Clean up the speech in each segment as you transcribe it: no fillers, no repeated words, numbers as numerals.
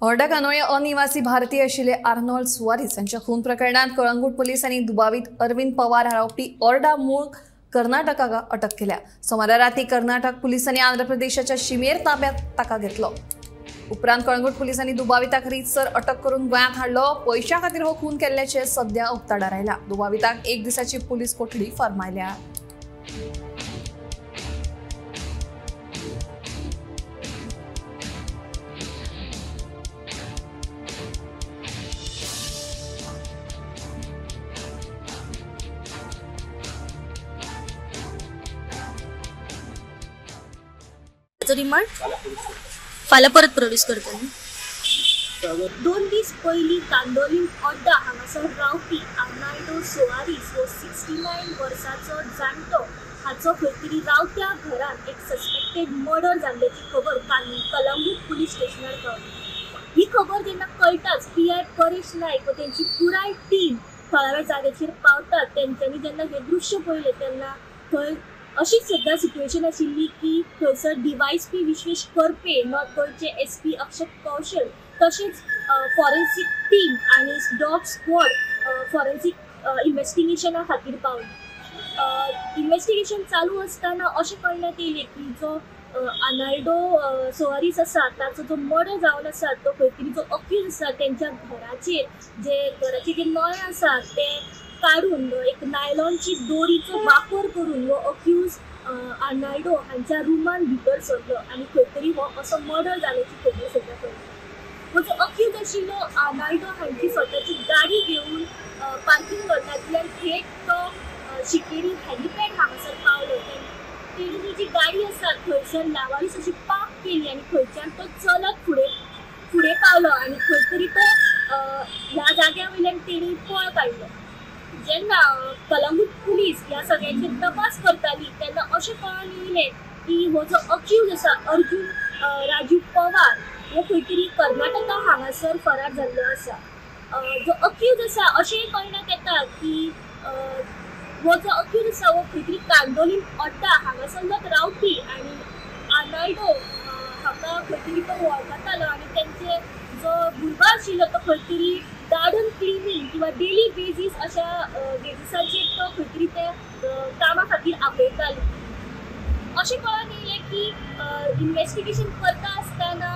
ऑर्डा कानोळे अनिवासी भारतीय आशिल्ले आर्नोल्ड सुवारीस यांच्या खून प्रकरणात कळंगूट पोलिसांनी दुबावीत अरविंद पवार आरोपी ऑर्डा मूळ कर्नाटकाक अटक केल्या। सोमारा राती कर्नाटक पोलिसांनी आंध्र प्रदेशाच्या शिमेर ताब्यात ताका घेतलो। उपरांत कळंगूट पोलिसांनी दुबाविताक रीतसर अटक करून गोंयांत हाडलो। पैशा खातीर हो खून केल्ल्याचे सध्या उक्ताडार आयला। दुबाविताक 1 दिसाची पुलीस कोठडी फर्मायल्या। रिमांड फाल्यां परत प्रोड्यूस करतली। 2 दीस पयलीं कांदोलीम ऑर्डा हांगासर रावपी आर्नोल्ड सुवारीस हो 69 वर्सांचो जाणटो हाचो खंय तरी रावत्या घरांत एक सस्पेक्टेड मर्डर जाल्ल्याची खबर कलंगूट पुलीस स्टेशनार पावली। ही खबर जेन्ना कळटाच पीआय परेश नायक व तेंची पुराय टीम थळाव्या जाग्याचेर पावतात। तेंच्यांनी जेन्ना हे दृश्य पळयलें तेन्ना थंय अशीच सद्या सिच्युएशन आशिल्ली की थंयसर डीवायएसपी विश्वेश करपे, नॉर्थ गोयचे एसपी अक्षत कौशल, तशेंच फॉरेन्सिक टीम आनी डॉग स्क्वॉड फॉरेन्सिक इन्व्हेस्टिगेशना खातीर पावली। इन्व्हेस्टिगेशन चालू आसतना अशें कळण्यात येयलें की जो आर्नोल्ड सुवारीस आसा ताचो जो मर्डर जावन आसा तो खंय तरी जो अक्यूज आसा तेंच्या घराचे जे नळे आसा ते काढून एक नायलॉनची दोरीचो वापर करून हो अक्यूज आर्नोल्ड हांच्या रुमान भितर सरलो आनी खंय तरी हो असो मर्डर जाल्याची खबर सद्या कळ्ळी। हो जो अक्यूज आशिल्लो आर्नोल्ड हांची स्वताची गाडी घेवन पार्किंग लॉटांतल्यान थेट तो शिकेरी हेलिपॅड हांगासर पावलो। तेणी जी गाडी आसा थंयसर लावारीस अशी पार्क केली आनी थंयच्यान तो चलत फुडें पावलो आनी खंय तरी तो ह्या जाग्या वयल्यान तेणी पळ काडलो। जेन्ना कलंगूट पुलीस ह्या सगळ्यांचे तपास करताली तेन्ना अशें कळून येयलें की हो जो अक्यूज आसा अर्जुन राजू पवार हो खंय तरी कर्नाटका हांगासर फरार जाल्लो आसा। जो अक्यूज आसा अशेंय कळण्यात येता की हो जो अक्यूज आसा हो खंय तरी कांदोलीम ऑर्डा हांगासरलोच रावपी आनी आर्नोल्ड हाका खंय तरी तो वळखतालो आनी तेंचे जो भुरगो आशिल्लो तो खंय तरी गार्डन क्लिनिंग किंवा डेली बेजीस अशा बेजिसाचेर तो खंय तरी ते कामा खातीर आपयतालो। अशें कळून येयलें की इन्व्हेस्टिगेशन करता आसतना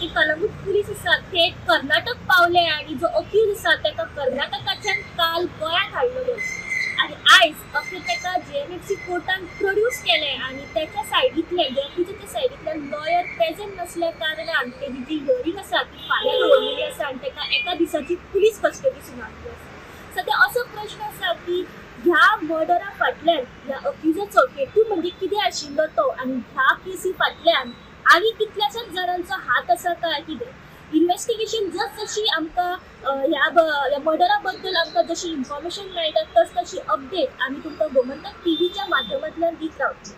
जे कलंगूट पुलीस आसा ते कर्नाटक पावले आनी जो अक्यूज आसा ताका कर्नाटकाच्यान काल गोंयांत हाडलेलो आनी आयज अखेर ताका JMFC कोर्टान प्रोड्यूस केलें आनी ताच्या सायडींतल्यान जे अक्यूजाच्या सायडींतल्यान लॉयर प्रेजेंट नसल्या कारणान तेजी जी हियरींग आसा ती फाल्यां दवरलेली आसा आनी ताका 1 दिसाची पुलीस कस्टडी सुनापली आसा। सद्या असो प्रश्न आसा की ह्या मर्डरा फाटल्यान ह्या अक्यूजाचो हेतू म्हणजे कितें आशिल्लो तो आनी ह्या केसी फाटल्यान आनी कितल्याशाच जाणांचो हात आसा काय कितें। इन्व्हेस्टिगेशन जशी आमकां ह्या मर्डरा बद्दल आमकां जशी इन्फॉर्मेशन मेळटा तशी अपडेट आमी तुमकां गोमंतक टीव्हीच्या माध्यमांतल्यान दीत रावतली।